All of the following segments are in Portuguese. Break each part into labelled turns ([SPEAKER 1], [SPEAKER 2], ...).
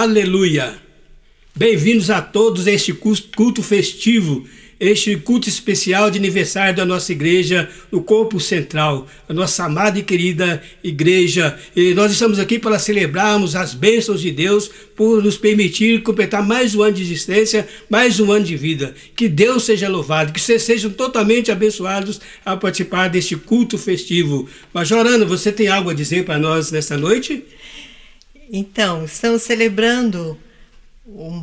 [SPEAKER 1] Aleluia! Bem-vindos a todos a este culto festivo, este culto especial de aniversário da nossa igreja, no Corpo Central, a nossa amada e querida igreja. E nós estamos aqui para celebrarmos as bênçãos de Deus por nos permitir completar mais um ano de existência, mais um ano de vida. Que Deus seja louvado, que vocês sejam totalmente abençoados a participar deste culto festivo. Major Ana, você tem algo a dizer para nós nesta noite?
[SPEAKER 2] Então, estamos celebrando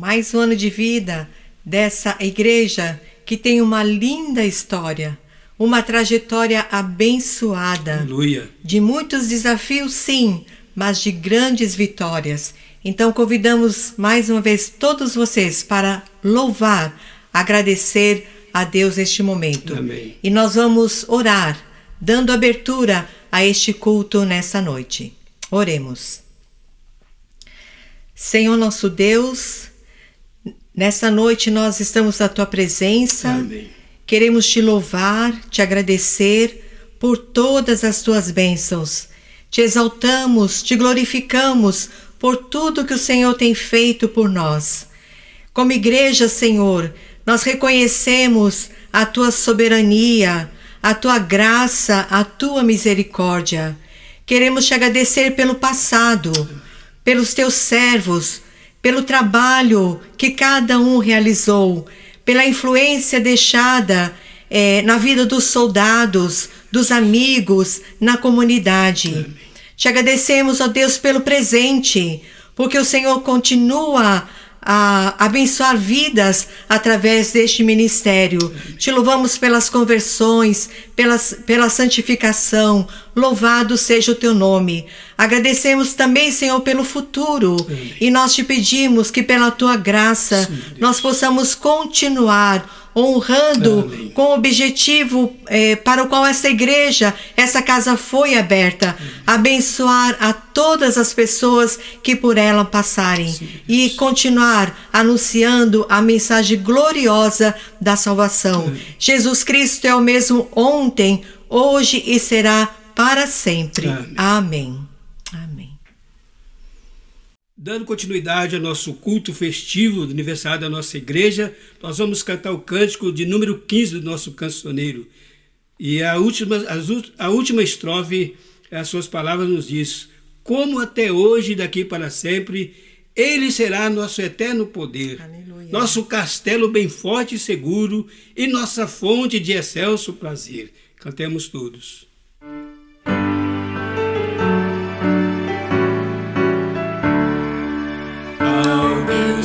[SPEAKER 2] mais um ano de vida dessa igreja que tem uma linda história, uma trajetória abençoada.
[SPEAKER 1] Aleluia.
[SPEAKER 2] De muitos desafios, sim, mas de grandes vitórias. Então, convidamos mais uma vez todos vocês para louvar, agradecer a Deus neste momento.
[SPEAKER 1] Amém.
[SPEAKER 2] E nós vamos orar, dando abertura a este culto nessa noite. Oremos. Senhor nosso Deus, nessa noite nós estamos na Tua presença.
[SPEAKER 1] Amém.
[SPEAKER 2] Queremos Te louvar, Te agradecer por todas as Tuas bênçãos. Te exaltamos, Te glorificamos por tudo que o Senhor tem feito por nós. Como igreja, Senhor, nós reconhecemos a Tua soberania, a Tua graça, a Tua misericórdia. Queremos Te agradecer pelo passado, pelos Teus servos, pelo trabalho que cada um realizou, pela influência deixada na vida dos soldados, dos amigos, na comunidade. Amém. Te agradecemos, ó Deus, pelo presente, porque o Senhor continua a abençoar vidas através deste ministério. Amém. Te louvamos pelas conversões, pela santificação. Louvado seja o Teu nome. Agradecemos também, Senhor, pelo futuro. Amém. E nós te pedimos que pela Tua graça, sim, nós possamos continuar honrando, amém, com o objetivo para o qual essa igreja, essa casa foi aberta, amém, abençoar a todas as pessoas que por ela passarem, sim, e continuar anunciando a mensagem gloriosa da salvação. Amém. Jesus Cristo é o mesmo ontem, hoje e será para sempre. Amém. Amém. Amém.
[SPEAKER 1] Dando continuidade ao nosso culto festivo do aniversário da nossa igreja, nós vamos cantar o cântico de número 15 do nosso cancioneiro. E a última estrofe, as suas palavras nos diz: como até hoje e daqui para sempre, Ele será nosso eterno poder, aleluia, nosso castelo bem forte e seguro e nossa fonte de excelso prazer. Cantemos todos.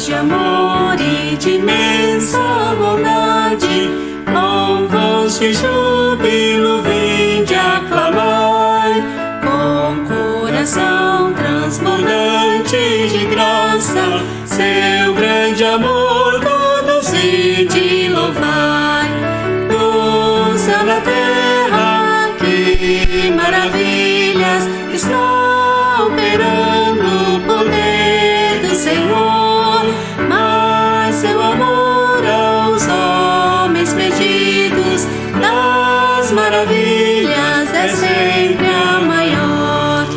[SPEAKER 3] De amor e de imensa bondade, com voz de júbilo vinde aclamar, com coração transbordante de graça, seu grande amor todos vinde louvar. No céu, na terra, que maravilhas está operando o poder do Senhor. Seu amor aos homens perdidos, das maravilhas é sempre a maior.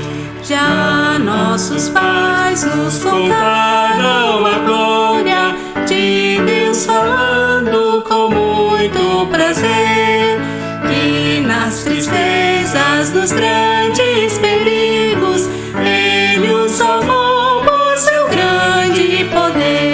[SPEAKER 3] Já nossos pais nos contaram a glória de Deus falando com muito prazer, que nas tristezas, nos grandes perigos, Ele os salvou por seu grande poder.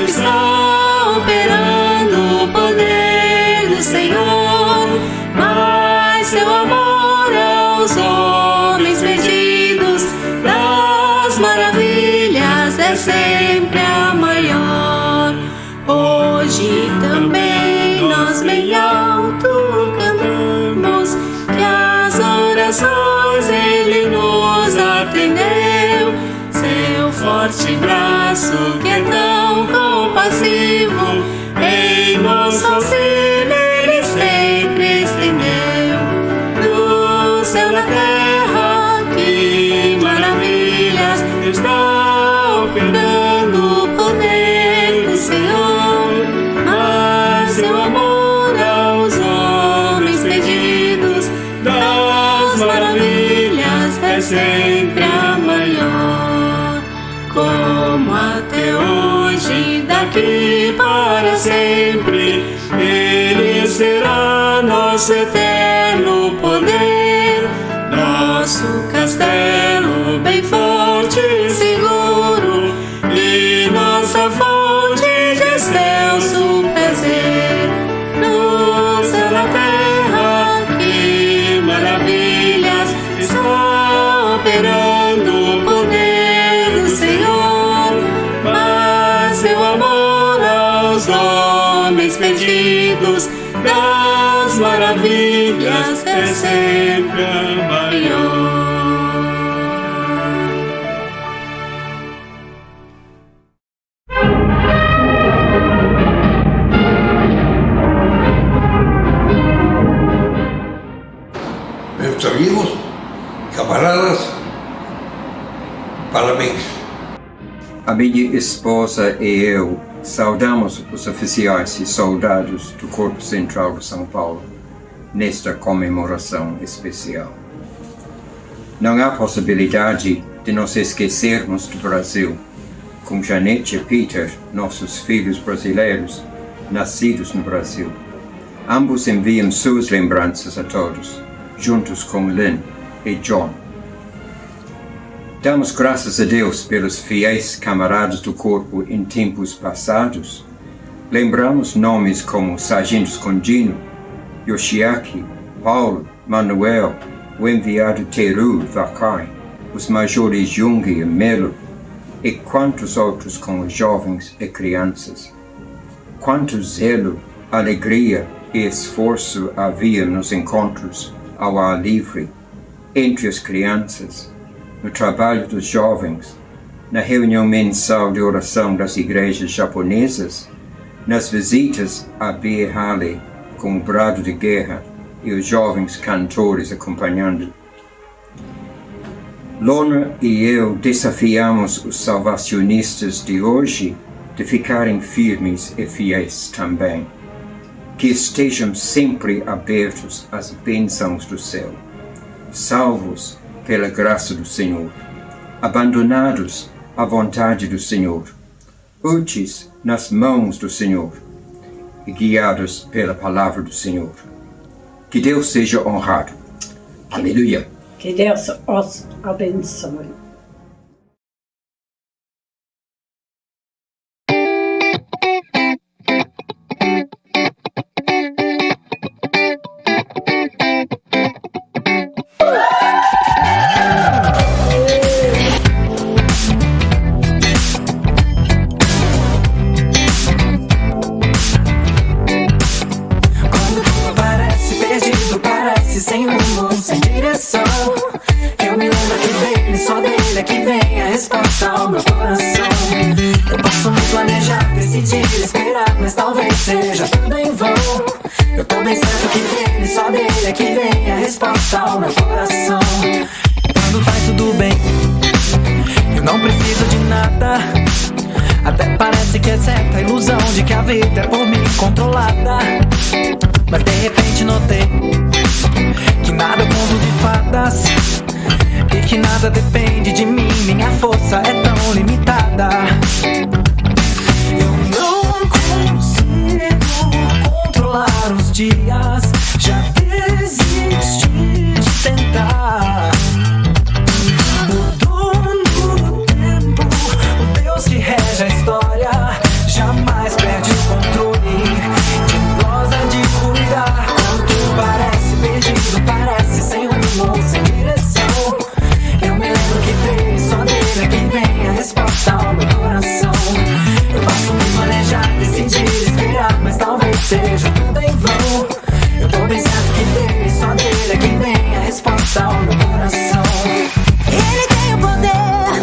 [SPEAKER 3] Está operando o poder do Senhor, mas seu amor aos homens perdidos, das maravilhas é sempre a maior. Hoje também nós bem alto cantamos, que as orações Ele nos atendeu, seu forte braço que é tão compassivo, em nosso auxílio Ele sempre estendeu. Do céu na terra, que maravilhas está operando o poder do Senhor, mas seu amor aos homens perdidos, das maravilhas sempre a maior. Como até hoje, daqui para sempre, Ele será nosso eterno poder, nosso castelo bem forte e seguro, e nossa fonte de excelso prazer. No céu, na terra, que maravilhas está operando o poder do Senhor, mas seu amor aos homens perdidos das maravilhas é sempre a maior.
[SPEAKER 4] Meus amigos, camaradas, parabéns.
[SPEAKER 5] A minha esposa e eu saudamos os oficiais e soldados do Corpo Central de São Paulo nesta comemoração especial. Não há possibilidade de nos esquecermos do Brasil, com Janete e Peter, nossos filhos brasileiros, nascidos no Brasil. Ambos enviam suas lembranças a todos, juntos com Lynn e John. Damos graças a Deus pelos fiéis camaradas do corpo em tempos passados. Lembramos nomes como Sargento Escondino, Yoshiaki, Paulo, Manuel, o enviado Teru Vakai, os majores Jung e Melo, e quantos outros como jovens e crianças. Quanto zelo, alegria e esforço havia nos encontros ao ar livre, entre as crianças, no trabalho dos jovens, na reunião mensal de oração das igrejas japonesas, nas visitas à Bia Halley com o brado de guerra e os jovens cantores acompanhando. Lorna e eu desafiamos os salvacionistas de hoje de ficarem firmes e fiéis também. Que estejam sempre abertos às bênçãos do céu, salvos pela graça do Senhor, abandonados à vontade do Senhor, úteis nas mãos do Senhor e guiados pela palavra do Senhor. Que Deus seja honrado. Aleluia.
[SPEAKER 6] Que Deus os abençoe.
[SPEAKER 3] Sem rumo, sem direção, eu me lembro que dele, só dele é que vem a resposta ao meu coração. Eu posso me planejar, decidir, esperar, mas talvez seja tudo em vão. Eu tô bem certo que dele, só dele é que vem a resposta ao meu coração. Quando vai tudo bem, eu não preciso de nada. Até parece que é certa a ilusão de que a vida é por mim controlada. Mas de repente notei que nada é conto de fadas e que nada depende de mim, minha força é tão limitada. Eu não consigo controlar os dias, já desisti de tentar. O dono do tempo, o Deus que rege a história, jamais perde o controle. De nós há de cuidar. Quando parece perdido, parece sem rumo, sem direção, eu me lembro que dele, só dele é que vem a resposta ao meu coração. Eu posso me planejar, decidir, esperar, mas talvez seja tudo em vão. Eu tô bem certo que dele, só dele é que vem a resposta ao meu coração. Ele tem o poder,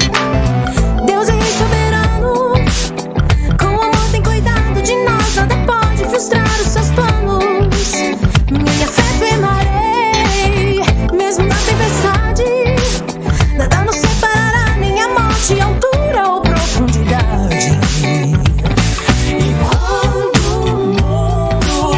[SPEAKER 3] Deus é soberano. Com amor tem cuidado de nós, nada pode frustrar os seus planos. Minha fé firmarei, mesmo na tempestade. Nada nos separará, nem a morte, altura ou profundidade. E quando o mundo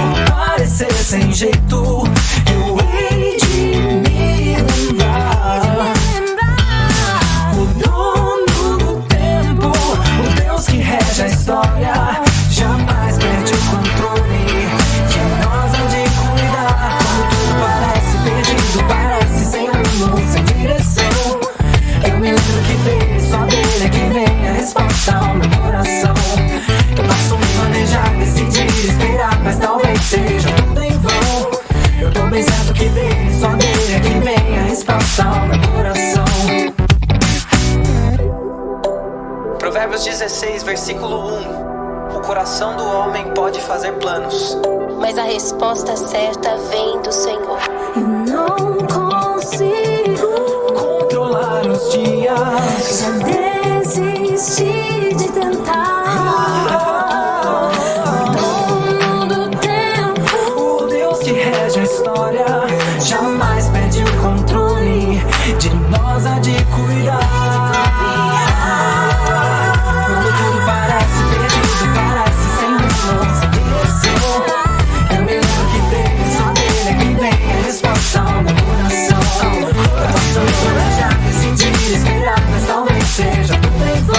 [SPEAKER 7] versículo 1. O coração do homem pode fazer planos,
[SPEAKER 8] mas a resposta certa vem do Senhor.
[SPEAKER 3] Eu não consigo controlar os dias. Já desisti de tentar. Dono do tempo, o Deus que rege a história, jamais perde o controle, de nós há de cuidar. Quando tudo parece perdido, parece sem rumo, se desceu. É o melhor que tem, só dele é que vem a resposta ao meu coração. Eu posso me planejar, decidir, esperar, mas talvez seja tudo em vão.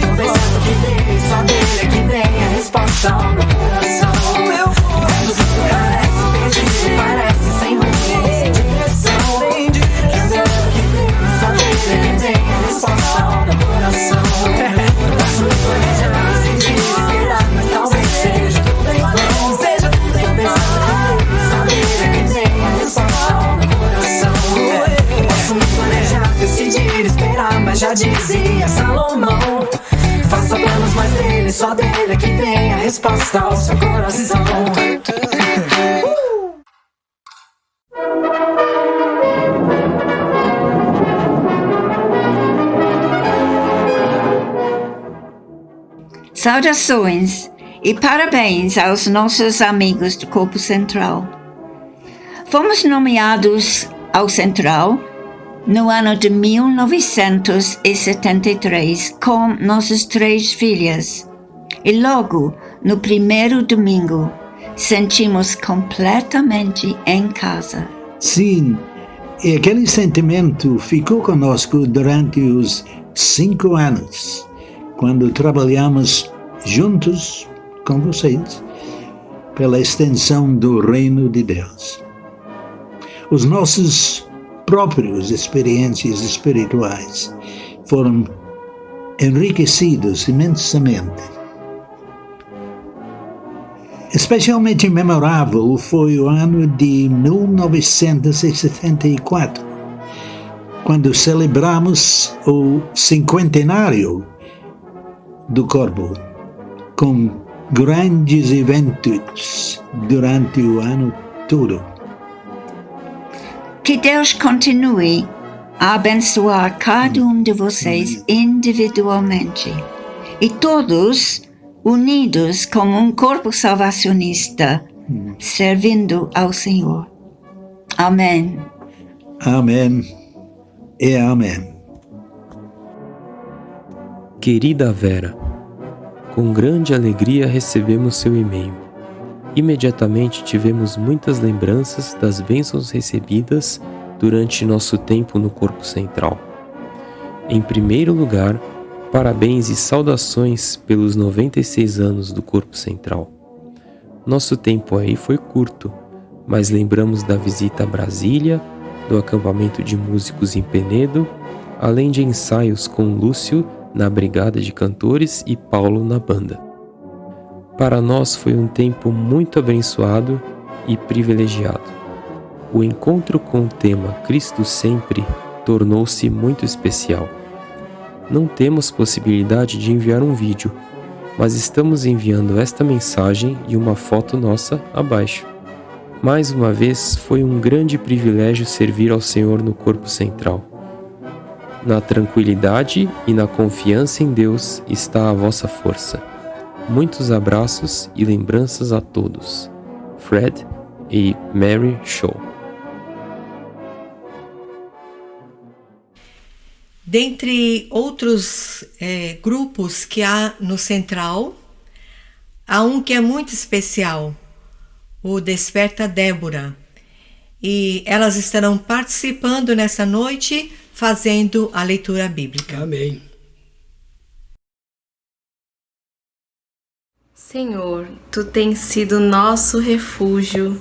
[SPEAKER 3] Tô pensando que dele, só dele é que vem a resposta ao meu coração. Quando tudo parece perdido, parece sem rumo, sem direção. É o melhor que tem, só dele é que vem a resposta ao meu coração. Eu posso me planejar, decidir, esperar, mas talvez seja tudo em vão. Tô pensando que dele, só dele é que vem a resposta ao meu coração. Eu posso me planejar, decidir, esperar, mas já dizia Salomão: faça planos, mas dele, só dele é que vem a resposta ao seu coração.
[SPEAKER 9] Saudações e parabéns aos nossos amigos do Corpo Central. Fomos nomeados ao Central no ano de 1973 com nossas 3 filhas. E logo, no primeiro domingo, sentimos completamente em casa.
[SPEAKER 10] Sim, e aquele sentimento ficou conosco durante os 5 anos, quando trabalhamos juntos com vocês pela extensão do reino de Deus. Os nossos próprios experiências espirituais foram enriquecidos imensamente. Especialmente memorável foi o ano de 1974, quando celebramos o 50º do Corpo, com grandes eventos durante o ano todo.
[SPEAKER 9] Que Deus continue a abençoar cada um de vocês individualmente e todos unidos como um corpo salvacionista, servindo ao Senhor. Amém.
[SPEAKER 10] Amém e amém.
[SPEAKER 11] Querida Vera, com grande alegria recebemos seu e-mail. Imediatamente tivemos muitas lembranças das bênçãos recebidas durante nosso tempo no Corpo Central. Em primeiro lugar, parabéns e saudações pelos 96 anos do Corpo Central. Nosso tempo aí foi curto, mas lembramos da visita a Brasília, do acampamento de músicos em Penedo, além de ensaios com Lúcio na Brigada de Cantores e Paulo na banda. Para nós foi um tempo muito abençoado e privilegiado. O encontro com o tema Cristo Sempre tornou-se muito especial. Não temos possibilidade de enviar um vídeo, mas estamos enviando esta mensagem e uma foto nossa abaixo. Mais uma vez, foi um grande privilégio servir ao Senhor no Corpo Central. Na tranquilidade e na confiança em Deus está a vossa força. Muitos abraços e lembranças a todos. Fred e Mary Shaw.
[SPEAKER 2] Dentre outros grupos que há no Central, há um que é muito especial, o Desperta Débora. E elas estarão participando nessa noite, fazendo a leitura bíblica.
[SPEAKER 1] Amém.
[SPEAKER 12] Senhor, Tu tens sido nosso refúgio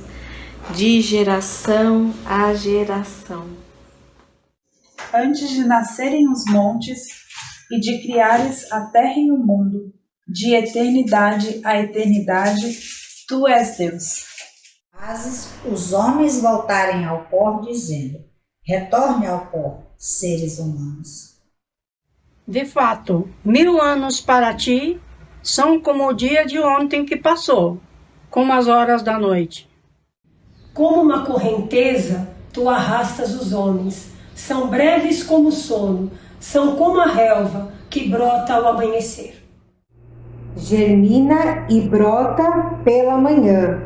[SPEAKER 12] de geração a geração.
[SPEAKER 13] Antes de nascerem os montes e de criares a terra e o mundo, de eternidade a eternidade, Tu és Deus.
[SPEAKER 14] Fazes os homens voltarem ao pó, dizendo: retorne ao pó, seres humanos.
[SPEAKER 6] De fato, 1000 anos para ti são como o dia de ontem que passou, como as horas da noite.
[SPEAKER 15] Como uma correnteza, tu arrastas os homens. São breves como o sono, são como a relva que brota ao amanhecer.
[SPEAKER 16] Germina e brota pela manhã,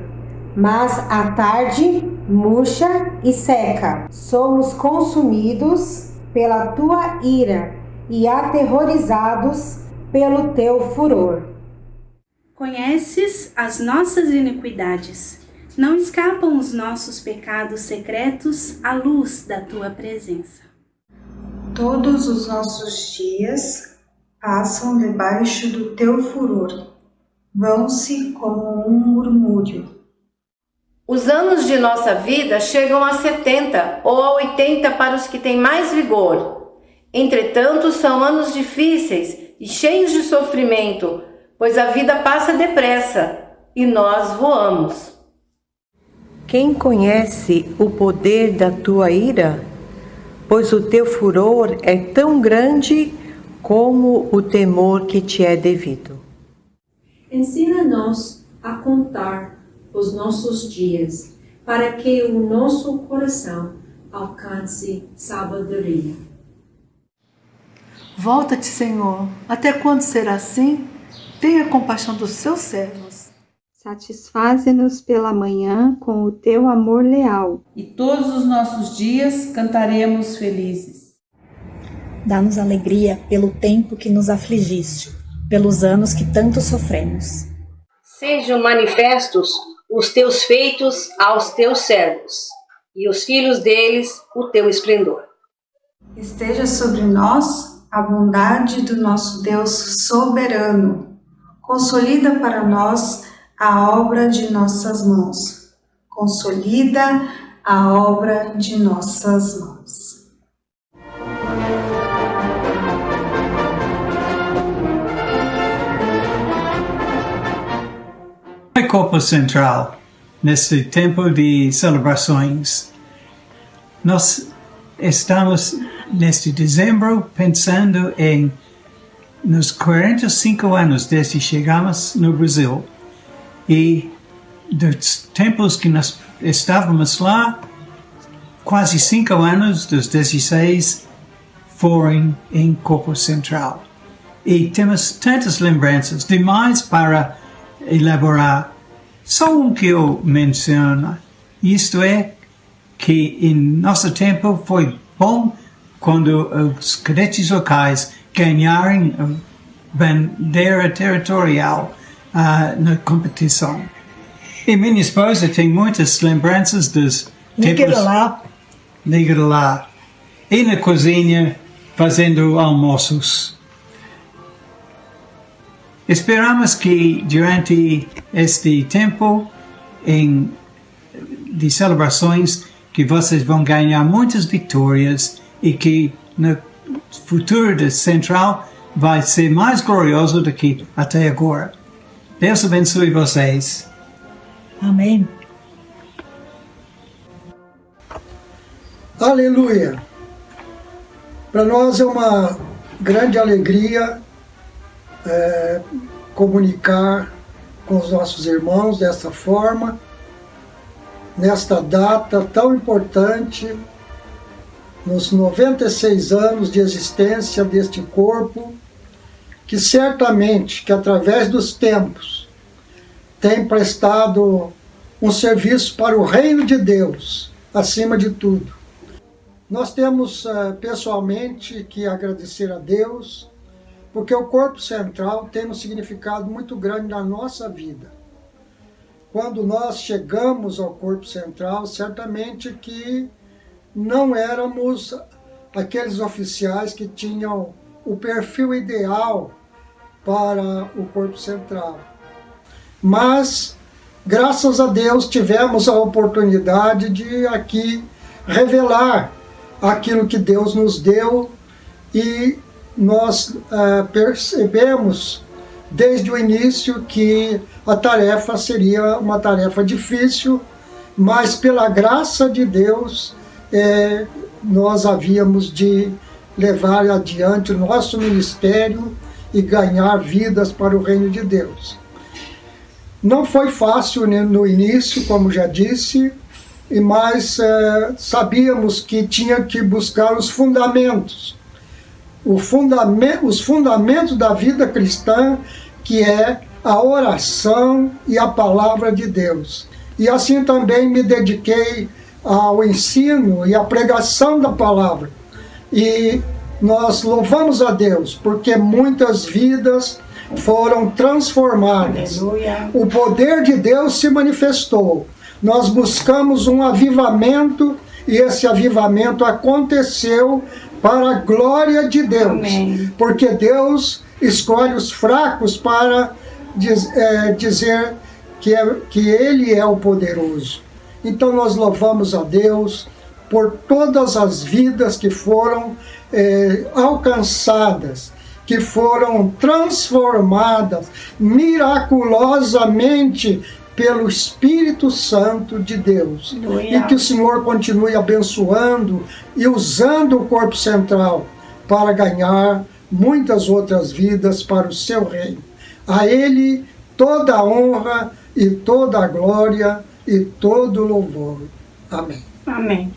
[SPEAKER 16] mas à tarde murcha e seca. Somos consumidos pela tua ira e aterrorizados pelo teu furor.
[SPEAKER 17] Conheces as nossas iniquidades. Não escapam os nossos pecados secretos à luz da tua presença.
[SPEAKER 13] Todos os nossos dias passam debaixo do teu furor, vão-se como um murmúrio.
[SPEAKER 18] Os anos de nossa vida chegam a 70 ou a 80 para os que têm mais vigor. Entretanto, são anos difíceis e cheios de sofrimento, pois a vida passa depressa e nós voamos.
[SPEAKER 16] Quem conhece o poder da tua ira? Pois o teu furor é tão grande como o temor que te é devido.
[SPEAKER 19] Ensina-nos a contar os nossos dias, para que o nosso coração alcance sabedoria.
[SPEAKER 20] Volta-te, Senhor. Até quando será assim? Tenha compaixão dos seus servos.
[SPEAKER 21] Satisfaze-nos pela manhã com o teu amor leal.
[SPEAKER 22] E todos os nossos dias cantaremos felizes.
[SPEAKER 23] Dá-nos alegria pelo tempo que nos afligiste, pelos anos que tanto sofremos.
[SPEAKER 24] Sejam manifestos os teus feitos aos teus servos, e os filhos deles o teu esplendor.
[SPEAKER 13] Esteja sobre nós a bondade do nosso Deus soberano. Consolida para nós a obra de nossas mãos. Consolida a obra de nossas mãos.
[SPEAKER 10] Corpo Central, neste tempo de celebrações. Nós estamos, neste dezembro, pensando nos 45 anos desde que chegamos no Brasil. E dos tempos que nós estávamos lá, quase 5 anos dos 16 foram em Corpo Central. E temos tantas lembranças, demais para elaborar. Só um que eu menciono, isto é, que em nosso tempo foi bom quando os cadetes locais ganharam a bandeira territorial na competição. E minha esposa tem muitas lembranças dos tempos Liga de lá e na cozinha fazendo almoços. Esperamos que durante este tempo de celebrações que vocês vão ganhar muitas vitórias e que no futuro da Central vai ser mais glorioso do que até agora. Deus abençoe vocês.
[SPEAKER 23] Amém.
[SPEAKER 25] Aleluia! Para nós é uma grande alegria comunicar com os nossos irmãos dessa forma, nesta data tão importante, nos 96 anos de existência deste corpo, que certamente, que através dos tempos, tem prestado um serviço para o reino de Deus, acima de tudo. Nós temos pessoalmente que agradecer a Deus, porque o Corpo Central tem um significado muito grande na nossa vida. Quando nós chegamos ao Corpo Central, certamente que não éramos aqueles oficiais que tinham o perfil ideal para o Corpo Central. Mas, graças a Deus, tivemos a oportunidade de aqui revelar aquilo que Deus nos deu e nós percebemos desde o início que a tarefa seria uma tarefa difícil, mas pela graça de Deus nós havíamos de levar adiante o nosso ministério e ganhar vidas para o reino de Deus. Não foi fácil no início, como já disse, mas sabíamos que tinha que buscar os fundamentos. Os fundamentos da vida cristã, que é a oração e a palavra de Deus. E assim também me dediquei ao ensino e à pregação da palavra. E nós louvamos a Deus, porque muitas vidas foram transformadas. Aleluia. O poder de Deus se manifestou. Nós buscamos um avivamento e esse avivamento aconteceu para a glória de Deus. Amém. Porque Deus escolhe os fracos para dizer que Ele é o poderoso. Então nós louvamos a Deus por todas as vidas que foram alcançadas, que foram transformadas miraculosamente pelo Espírito Santo de Deus. Aleluia. E que o Senhor continue abençoando e usando o corpo central para ganhar muitas outras vidas para o seu reino. A Ele toda a honra e toda a glória e todo o louvor. Amém.
[SPEAKER 6] Amém.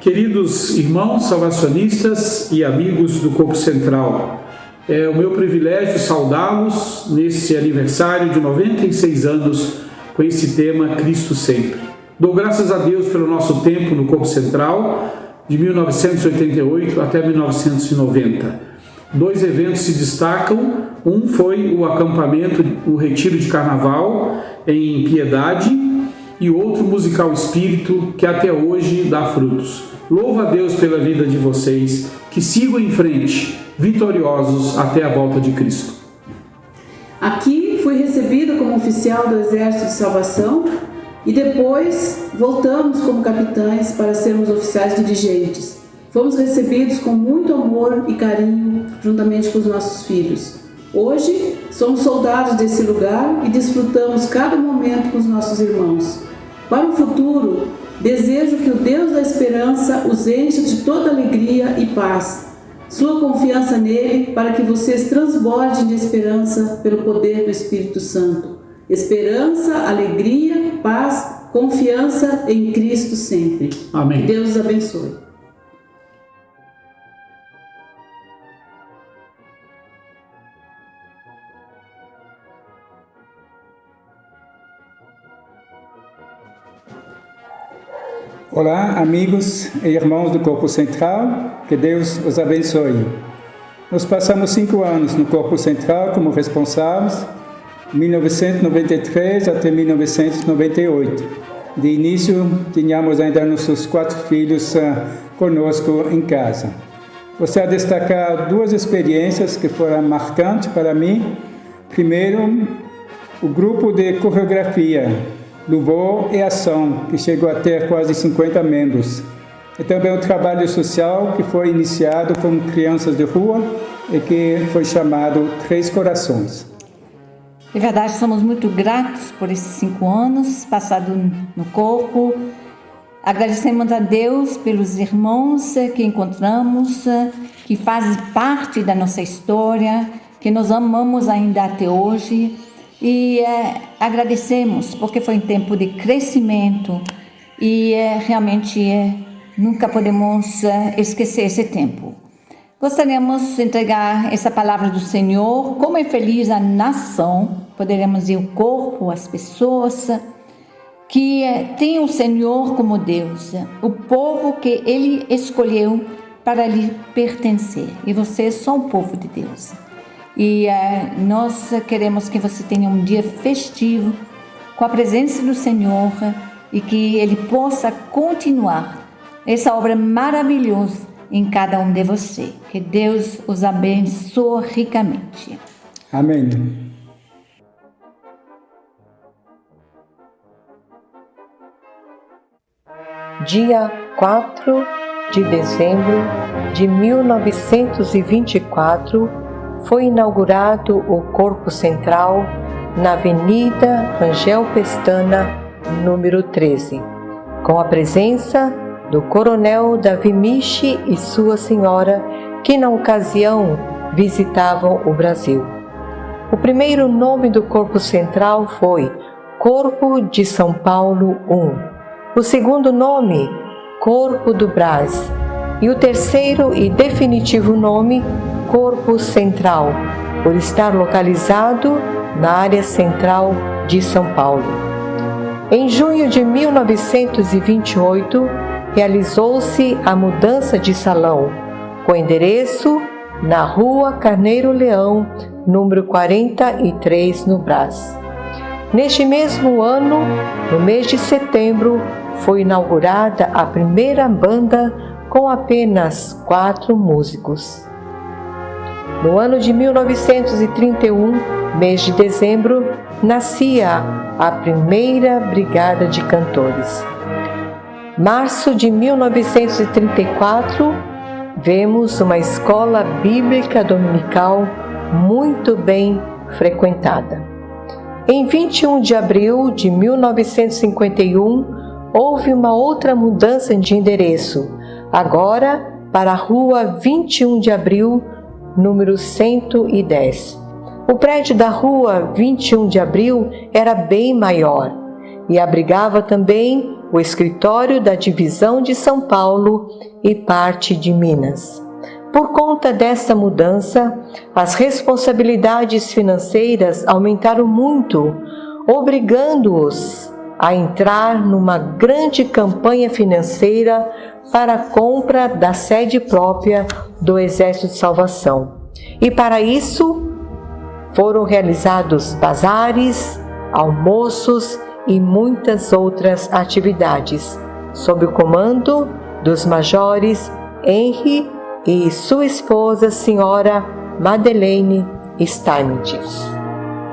[SPEAKER 3] Queridos irmãos salvacionistas e amigos do Corpo Central, é o meu privilégio saudá-los nesse aniversário de 96 anos com esse tema Cristo Sempre. Dou graças a Deus pelo nosso tempo no Corpo Central, de 1988 até 1990. 2 eventos se destacam. Um foi o acampamento, o retiro de carnaval em Piedade, e outro Musical Espírito, que até hoje dá frutos. Louvo a Deus pela vida de vocês, que sigam em frente, vitoriosos até a volta de Cristo.
[SPEAKER 22] Aqui fui recebido como oficial do Exército de Salvação e depois voltamos como capitães para sermos oficiais dirigentes. Fomos recebidos com muito amor e carinho juntamente com os nossos filhos. Hoje somos soldados desse lugar e desfrutamos cada momento com os nossos irmãos. Para o futuro, desejo que o Deus da esperança os encha de toda alegria e paz. Sua confiança nele para que vocês transbordem de esperança pelo poder do Espírito Santo. Esperança, alegria, paz, confiança em Cristo sempre.
[SPEAKER 3] Amém.
[SPEAKER 22] Que Deus os abençoe.
[SPEAKER 3] Olá, amigos e irmãos do Corpo Central, que Deus os abençoe. Nós passamos 5 anos no Corpo Central como responsáveis, 1993 até 1998. De início, tínhamos ainda nossos 4 filhos conosco em casa. Gostaria de destacar 2 experiências que foram marcantes para mim. Primeiro, o grupo de coreografia, Louvor e Ação, que chegou a ter quase 50 membros. E também o trabalho social que foi iniciado com crianças de rua e que foi chamado Três Corações.
[SPEAKER 4] De verdade, somos muito gratos por esses 5 anos passados no corpo. Agradecemos a Deus pelos irmãos que encontramos, que fazem parte da nossa história, que nós amamos ainda até hoje. E agradecemos porque foi um tempo de crescimento e realmente nunca podemos esquecer esse tempo. Gostaríamos de entregar essa palavra do Senhor, como é feliz a nação, poderemos dizer o corpo, as pessoas que têm o Senhor como Deus, o povo que Ele escolheu para lhe pertencer. E vocês são o povo de Deus. E nós queremos que você tenha um dia festivo com a presença do Senhor e que Ele possa continuar essa obra maravilhosa em cada um de vocês. Que Deus os abençoe ricamente.
[SPEAKER 3] Amém.
[SPEAKER 5] Dia 4 de dezembro de 1924, foi inaugurado o Corpo Central na Avenida Rangel Pestana, número 13, com a presença do Coronel Davi Michi e sua senhora, que na ocasião visitavam o Brasil. O primeiro nome do Corpo Central foi Corpo de São Paulo I. O segundo nome, Corpo do Brás. E o terceiro e definitivo nome, Corpo Central, por estar localizado na área central de São Paulo. Em junho de 1928, realizou-se a mudança de salão, com endereço na Rua Carneiro Leão, número 43, no Brás. Neste mesmo ano, no mês de setembro, foi inaugurada a primeira banda com apenas 4 músicos. No ano de 1931, mês de dezembro, nascia a primeira Brigada de Cantores. Março de 1934, vemos uma escola bíblica dominical muito bem frequentada. Em 21 de abril de 1951, houve uma outra mudança de endereço, agora para a Rua 21 de Abril, número 110. O prédio da Rua 21 de Abril era bem maior e abrigava também o escritório da Divisão de São Paulo e parte de Minas. Por conta dessa mudança, as responsabilidades financeiras aumentaram muito, obrigando-os a entrar numa grande campanha financeira para a compra da sede própria do Exército de Salvação. E para isso, foram realizados bazares, almoços e muitas outras atividades, sob o comando dos majores Henry e sua esposa, senhora Madeleine Steinmetz.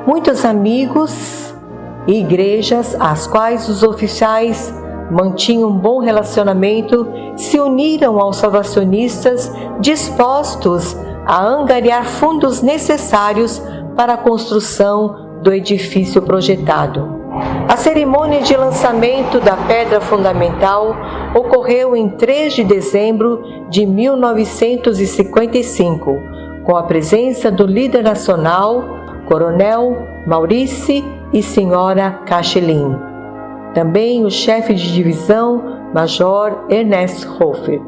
[SPEAKER 5] Muitos amigos e igrejas às quais os oficiais mantinham um bom relacionamento se uniram aos salvacionistas, dispostos a angariar fundos necessários para a construção do edifício projetado. A cerimônia de lançamento da pedra fundamental ocorreu em 3 de dezembro de 1955, com a presença do líder nacional, Coronel Maurice e Senhora Cachelin. Também o chefe de divisão, Major Ernest Hofer.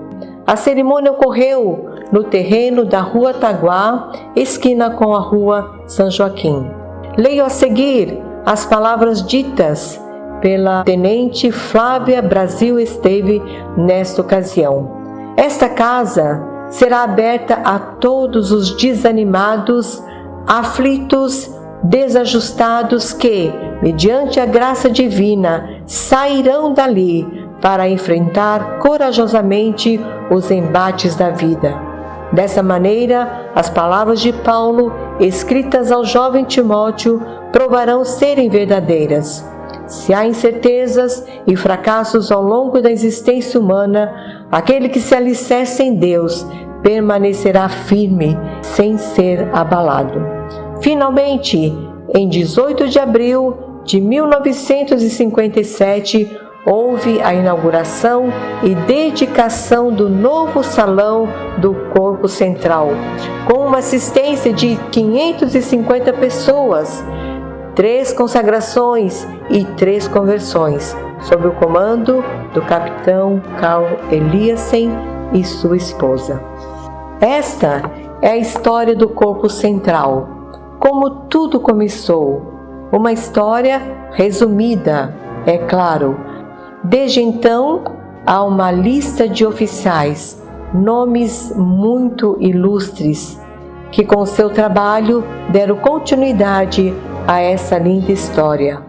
[SPEAKER 5] A cerimônia ocorreu no terreno da Rua Taguá, esquina com a Rua São Joaquim. Leio a seguir as palavras ditas pela Tenente Flávia Brasil Esteve nesta ocasião. Esta casa será aberta a todos os desanimados, aflitos, desajustados que, mediante a graça divina, sairão dali para enfrentar corajosamente os embates da vida. Dessa maneira, as palavras de Paulo, escritas ao jovem Timóteo, provarão serem verdadeiras. Se há incertezas e fracassos ao longo da existência humana, aquele que se alicerça em Deus permanecerá firme, sem ser abalado. Finalmente, em 18 de abril de 1957, houve a inauguração e dedicação do novo salão do Corpo Central, com uma assistência de 550 pessoas, 3 consagrações e 3 conversões, sob o comando do capitão Carl Eliassen e sua esposa. Esta é a história do Corpo Central, como tudo começou, uma história resumida, é claro. Desde então, há uma lista de oficiais, nomes muito ilustres, que com seu trabalho deram continuidade a essa linda história.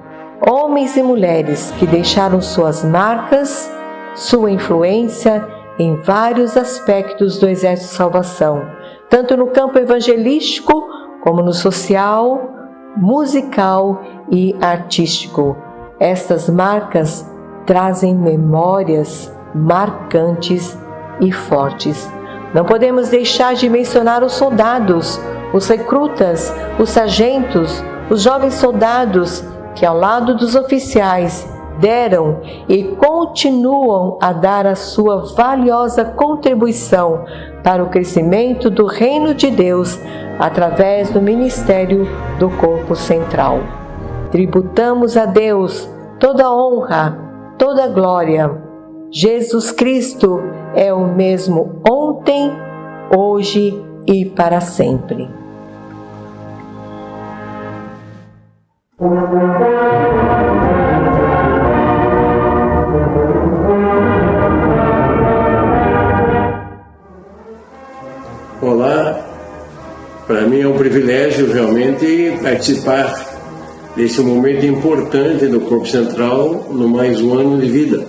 [SPEAKER 5] Homens e mulheres que deixaram suas marcas, sua influência em vários aspectos do Exército de Salvação, tanto no campo evangelístico como no social, musical e artístico. Estas marcas trazem memórias marcantes e fortes. Não podemos deixar de mencionar os soldados, os recrutas, os sargentos, os jovens soldados que, ao lado dos oficiais, deram e continuam a dar a sua valiosa contribuição para o crescimento do Reino de Deus através do ministério do Corpo Central. Tributamos a Deus toda a honra, toda a glória. Jesus Cristo é o mesmo ontem, hoje e para sempre.
[SPEAKER 2] Olá, para mim é um privilégio realmente participar desse momento importante do Corpo Central no mais um ano de vida.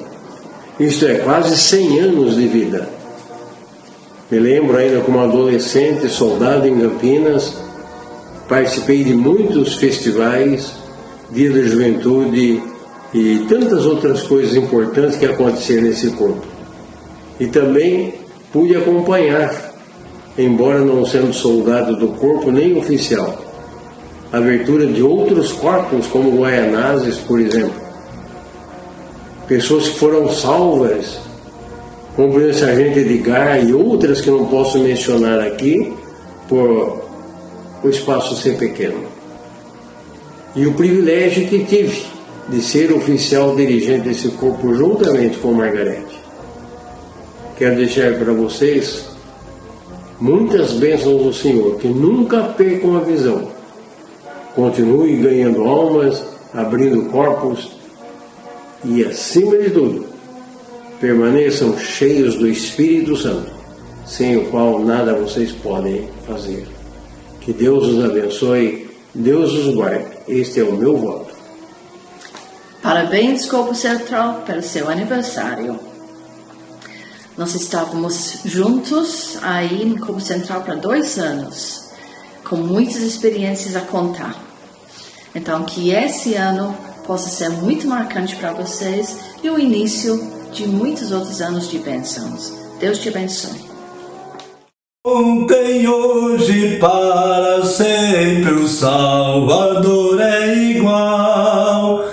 [SPEAKER 2] Isto é, quase 100 anos de vida. Me lembro ainda como adolescente, soldado em Campinas, participei de muitos festivais, Dia da Juventude e tantas outras coisas importantes que aconteceram nesse corpo. E também pude acompanhar, embora não sendo soldado do corpo nem oficial, a abertura de outros corpos, como Guaianazes, por exemplo. Pessoas que foram salvas, como o Sargento Edgar e outras que não posso mencionar aqui, por o espaço ser pequeno. E o privilégio que tive de ser oficial dirigente desse corpo juntamente com Margarete. Quero deixar para vocês muitas bênçãos do Senhor, que nunca percam a visão. Continue ganhando almas, abrindo corpos e, acima de tudo, permaneçam cheios do Espírito Santo, sem o qual nada vocês podem fazer. Que Deus os abençoe, Deus os guarde. Este é o meu voto.
[SPEAKER 7] Parabéns, Corpo Central, pelo seu aniversário. Nós estávamos juntos aí no Corpo Central para 2 anos, com muitas experiências a contar. Então, que esse ano possa ser muito marcante para vocês e o início de muitos outros anos de bênçãos. Deus te abençoe.
[SPEAKER 8] Ontem, hoje, para sempre, o Salvador é igual.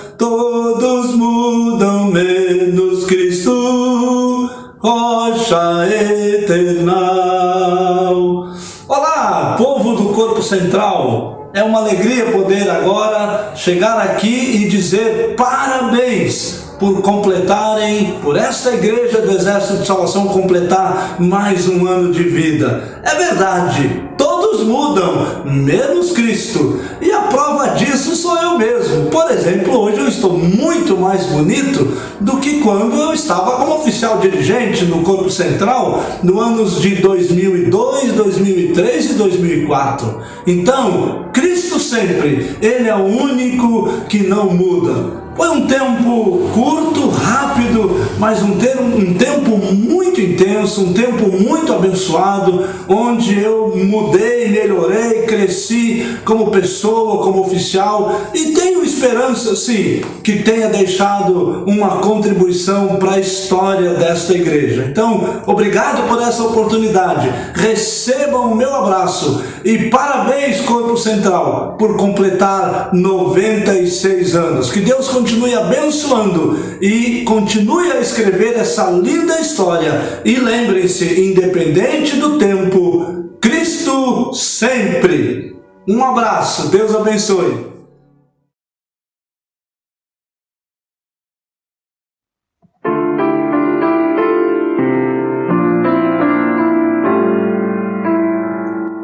[SPEAKER 1] Central. É uma alegria poder agora chegar aqui e dizer parabéns por completarem, por esta Igreja do Exército de Salvação completar mais um ano de vida. É verdade, todos mudam, menos Cristo. E a prova disso sou eu mesmo. Por exemplo, hoje eu estou muito mais bonito do que quando eu estava como oficial dirigente no Corpo Central, no anos de 2002, 2003 e 2004. Então, Cristo sempre, Ele é o único que não muda. Foi um tempo curto, rápido, mas um tempo muito intenso, um tempo muito abençoado, onde eu mudei, melhorei, cresci como pessoa, como oficial, e tenho esperança, sim, que tenha deixado uma contribuição para a história desta igreja. Então, obrigado por essa oportunidade. Recebam o meu abraço e parabéns, Corpo Central, por completar 96 anos. Que Deus continue abençoando e continue a escrever essa linda história. E lembrem-se, independente do tempo, Cristo sempre. Um abraço, Deus abençoe.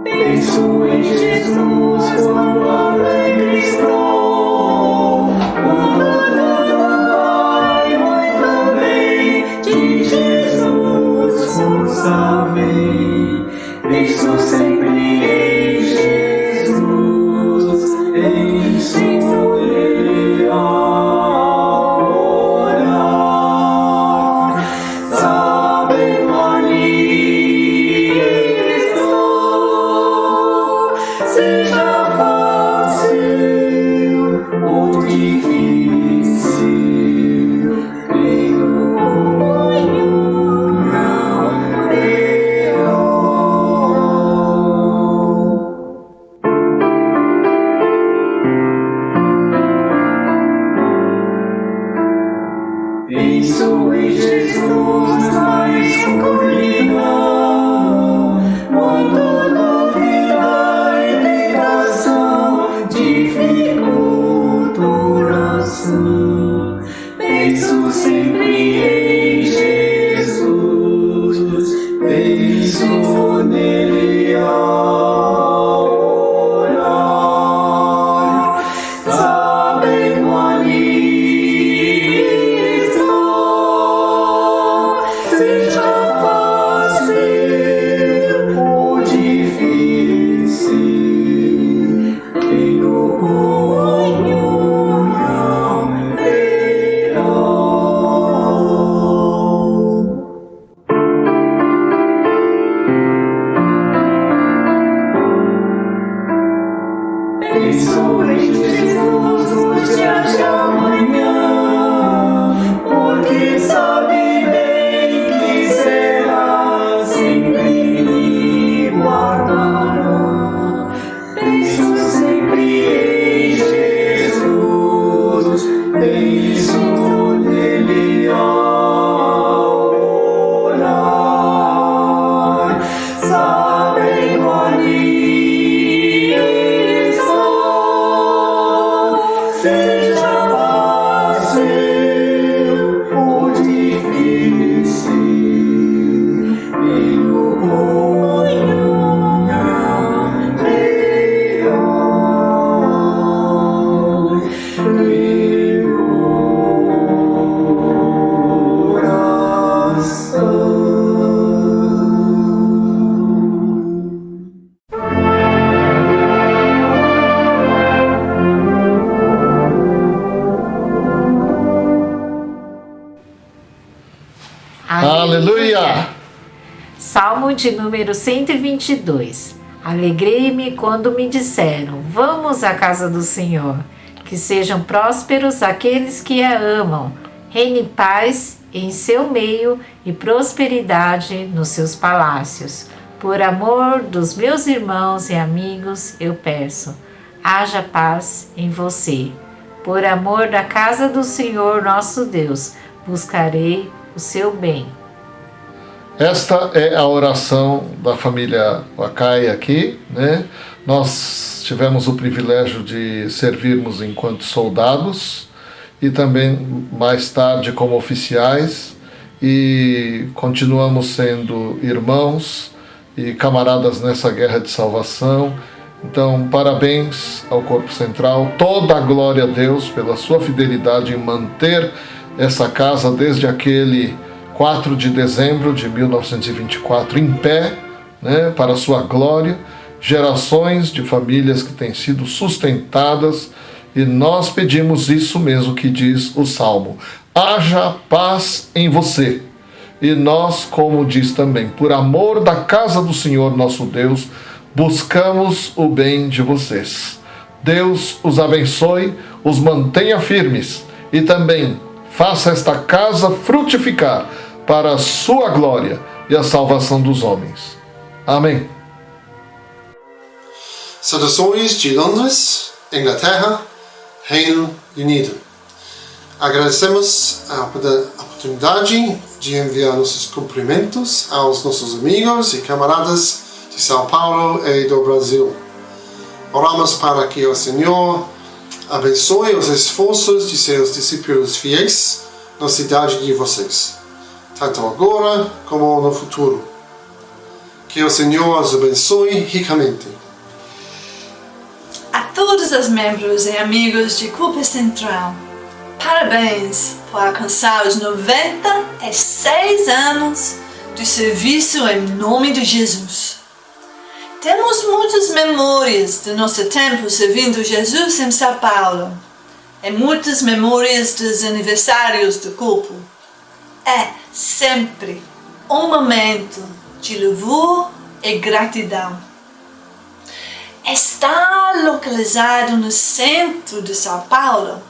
[SPEAKER 8] Penso em Jesus quando alegre estou. O mundo vai muito bem. De Jesus força vem. Penso sempre em Jesus. Penso nele a orar. Sabendo ali estou. Seja fácil ou difícil, creio comunhão terão. Penso em Jesus na escuridão, quando dúvida e tentação dificulta a oração. Penso sempre em Jesus, penso nele a orar, sabendo ali estou. Seja fácil ou difícil, tenho comunhão terão. Penso em Jesus nos dias de amanhã, porque sabe bem que será sempre me guardará. Penso sempre em Jesus, penso nele a orar, sabendo ali estou. Seja fácil ou difícil, tenho comunhão terão. Tenho oração.
[SPEAKER 9] Aleluia!
[SPEAKER 11] Salmo de número 122. Alegrei-me quando me disseram, vamos à casa do Senhor. Que sejam prósperos aqueles que a amam. Reine paz em seu meio e prosperidade nos seus palácios. Por amor dos meus irmãos e amigos, eu peço, haja paz em você. Por amor da casa do Senhor nosso Deus, buscarei o seu bem.
[SPEAKER 9] Esta é a oração da família Wakai aqui, né? Nós tivemos o privilégio de servirmos enquanto soldados e também mais tarde como oficiais, e continuamos sendo irmãos e camaradas nessa guerra de salvação. Então, parabéns ao Corpo Central, toda a glória a Deus pela sua fidelidade em manter essa casa desde aquele 4 de dezembro de 1924 em pé, né, para a sua glória, gerações de famílias que têm sido sustentadas, e nós pedimos isso mesmo que diz o Salmo: haja paz em você. E nós, como diz também, por amor da casa do Senhor nosso Deus, buscamos o bem de vocês. Deus os abençoe, os mantenha firmes e também faça esta casa frutificar para a sua glória e a salvação dos homens. Amém.
[SPEAKER 12] Saudações de Londres, Inglaterra, Reino Unido. Agradecemos a oportunidade de enviar nossos cumprimentos aos nossos amigos e camaradas de São Paulo e do Brasil. Oramos para que o Senhor abençoe os esforços de seus discípulos fiéis na cidade de vocês, tanto agora como no futuro. Que o Senhor os abençoe ricamente.
[SPEAKER 14] A todos os membros e amigos de Corpo Central, parabéns por alcançar os 96 anos de serviço em nome de Jesus. Temos muitas memórias do nosso tempo servindo Jesus em São Paulo e muitas memórias dos aniversários do Corpo. É sempre um momento de louvor e gratidão. Estar localizado no centro de São Paulo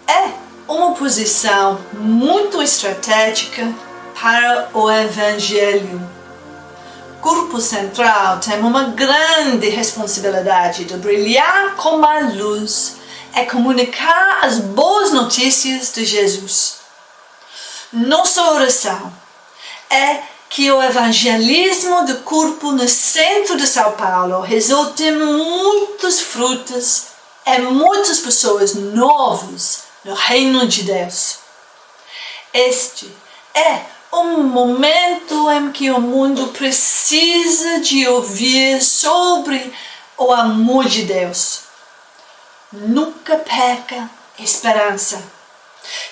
[SPEAKER 14] é uma posição muito estratégica para o Evangelho. Corpo Central tem uma grande responsabilidade de brilhar como a luz e comunicar as boas notícias de Jesus. Nossa oração é que o evangelismo do corpo no centro de São Paulo resulte em muitos frutos e muitas pessoas novas no reino de Deus. Este é um momento em que o mundo precisa de ouvir sobre o amor de Deus. Nunca perca esperança.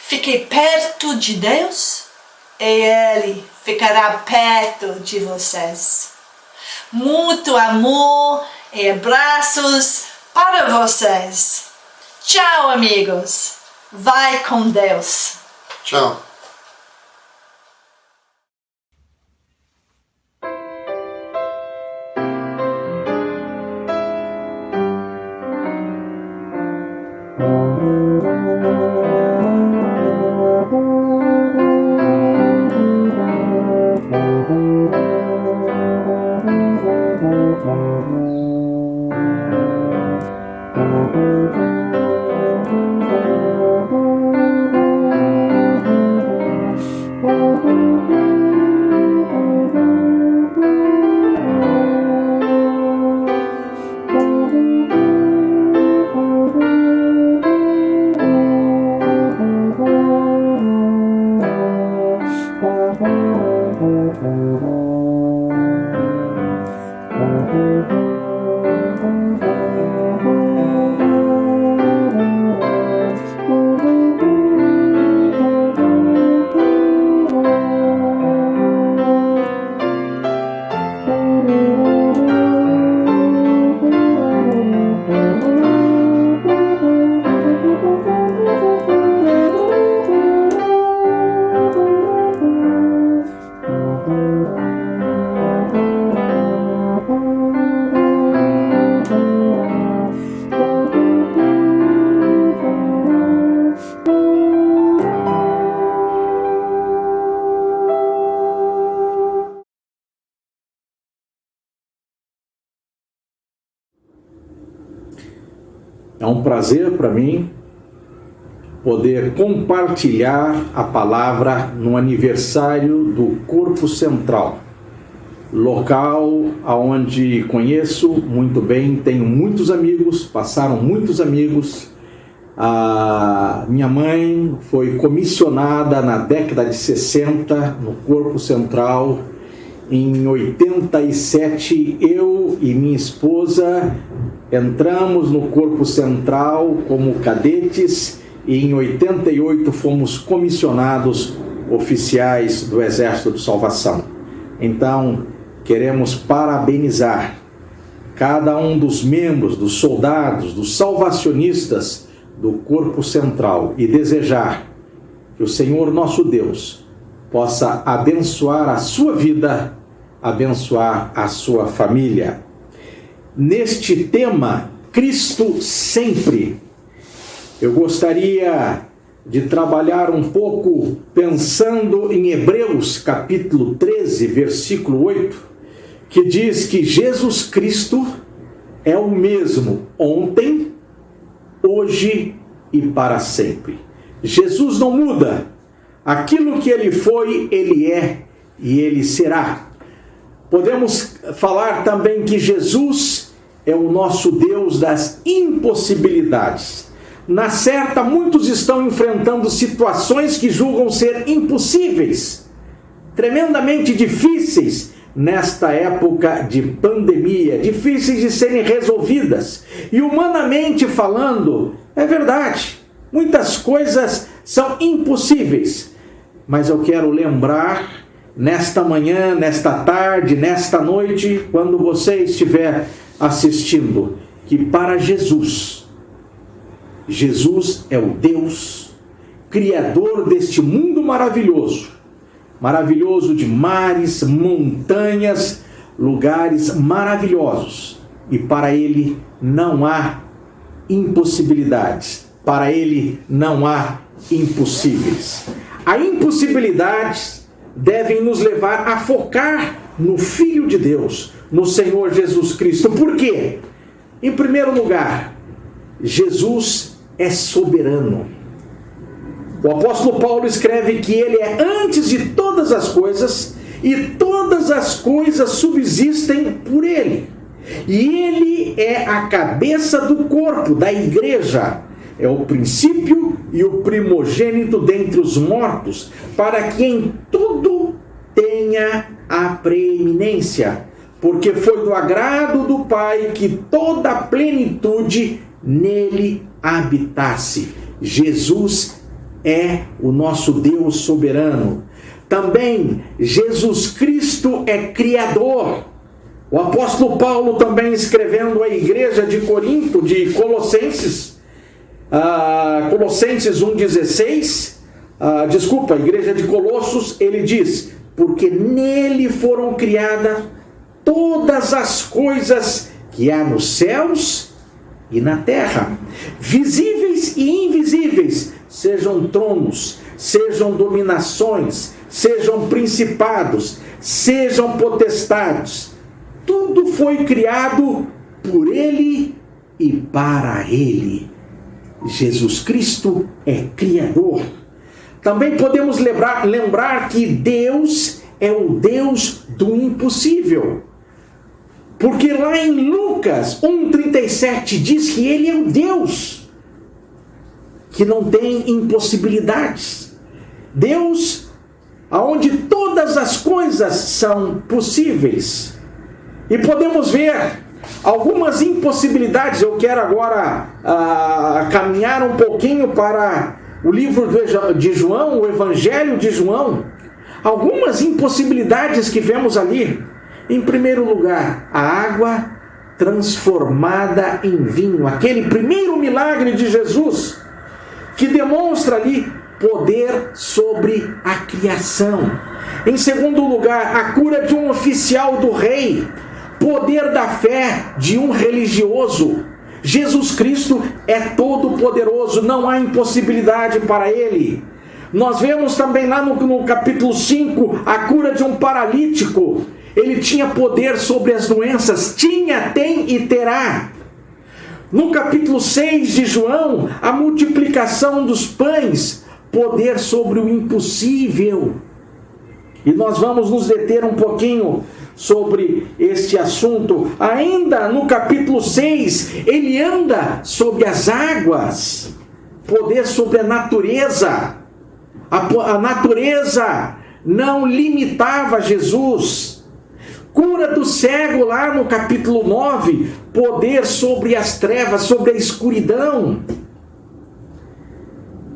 [SPEAKER 14] Fique perto de Deus e Ele ficará perto de vocês. Muito amor e abraços para vocês. Tchau, amigos. Vai com Deus.
[SPEAKER 12] Tchau.
[SPEAKER 3] É um prazer para mim poder compartilhar a palavra no aniversário do Corpo Central, local onde conheço muito bem, tenho muitos amigos, passaram muitos amigos. A minha mãe foi comissionada na década de 60 no Corpo Central. Em 87, eu e minha esposa entramos no Corpo Central como cadetes e em 88 fomos comissionados oficiais do Exército de Salvação. Então, queremos parabenizar cada um dos membros, dos soldados, dos salvacionistas do Corpo Central e desejar que o Senhor nosso Deus possa abençoar a sua vida, abençoar a sua família. Neste tema, Cristo sempre, eu gostaria de trabalhar um pouco pensando em Hebreus capítulo 13, versículo 8, que diz que Jesus Cristo é o mesmo ontem, hoje e para sempre. Jesus não muda. Aquilo que ele foi, ele é e ele será. Podemos falar também que Jesus é o nosso Deus das impossibilidades. Na certa, muitos estão enfrentando situações que julgam ser impossíveis, tremendamente difíceis nesta época de pandemia, difíceis de serem resolvidas. E humanamente falando, é verdade, muitas coisas são impossíveis. Mas eu quero lembrar, nesta manhã, nesta tarde, nesta noite, quando você estiver assistindo, que para Jesus é o Deus criador deste mundo maravilhoso, maravilhoso de mares, montanhas, lugares maravilhosos. E para Ele não há impossibilidades, para Ele não há impossíveis. As impossibilidades devem nos levar a focar no Filho de Deus, no Senhor Jesus Cristo. Por quê? Em primeiro lugar, Jesus é soberano. O apóstolo Paulo escreve que ele é antes de todas as coisas e todas as coisas subsistem por ele. E ele é a cabeça do corpo, da igreja. É o princípio e o primogênito dentre os mortos, para que em tudo tenha a preeminência, porque foi do agrado do Pai que toda a plenitude nele habitasse. Jesus é o nosso Deus soberano. Também Jesus Cristo é Criador. O apóstolo Paulo também escrevendo à igreja de Corinto, de Colossenses, Colossenses 1,16, a igreja de Colossos, ele diz: porque nele foram criadas todas as coisas que há nos céus e na terra, visíveis e invisíveis, sejam tronos, sejam dominações, sejam principados, sejam potestades. Tudo foi criado por ele e para ele. Jesus Cristo é Criador. Também podemos lembrar que Deus é o Deus do impossível. Porque lá em Lucas 1,37 diz que ele é o Deus que não tem impossibilidades. Deus, aonde todas as coisas são possíveis. E podemos ver algumas impossibilidades. Eu quero agora caminhar um pouquinho para o livro de João, o Evangelho de João. Algumas impossibilidades que vemos ali. Em primeiro lugar, a água transformada em vinho. Aquele primeiro milagre de Jesus, que demonstra ali poder sobre a criação. Em segundo lugar, a cura de um oficial do rei. Poder da fé de um religioso. Jesus Cristo é todo poderoso, não há impossibilidade para ele. Nós vemos também lá no capítulo 5, a cura de um paralítico. Ele tinha poder sobre as doenças, tinha, tem e terá. No capítulo 6 de João, a multiplicação dos pães, poder sobre o impossível. E nós vamos nos deter um pouquinho sobre este assunto. Ainda no capítulo 6, ele anda sobre as águas, poder sobre a natureza. A natureza não limitava Jesus. Cura do cego lá no capítulo 9, poder sobre as trevas, sobre a escuridão.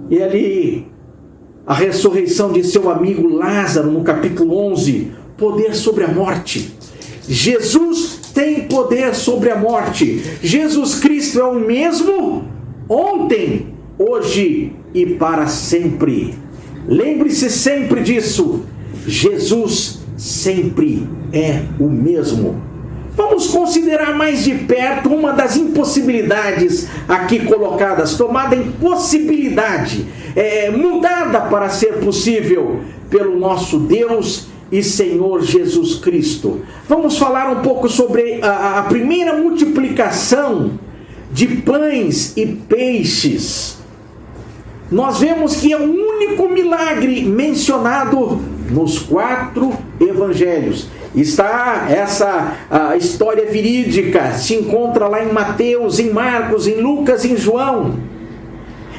[SPEAKER 3] E ali, a ressurreição de seu amigo Lázaro no capítulo 11, poder sobre a morte. Jesus tem poder sobre a morte. Jesus Cristo é o mesmo ontem, hoje e para sempre. Lembre-se sempre disso. Jesus sempre é o mesmo. Vamos considerar mais de perto uma das impossibilidades aqui colocadas, tomada em possibilidade, mudada para ser possível pelo nosso Deus e Senhor Jesus Cristo. Vamos falar um pouco sobre a primeira multiplicação de pães e peixes. Nós vemos que é o único milagre mencionado nos 4 evangelhos. Está essa história verídica, se encontra lá em Mateus, em Marcos, em Lucas, em João.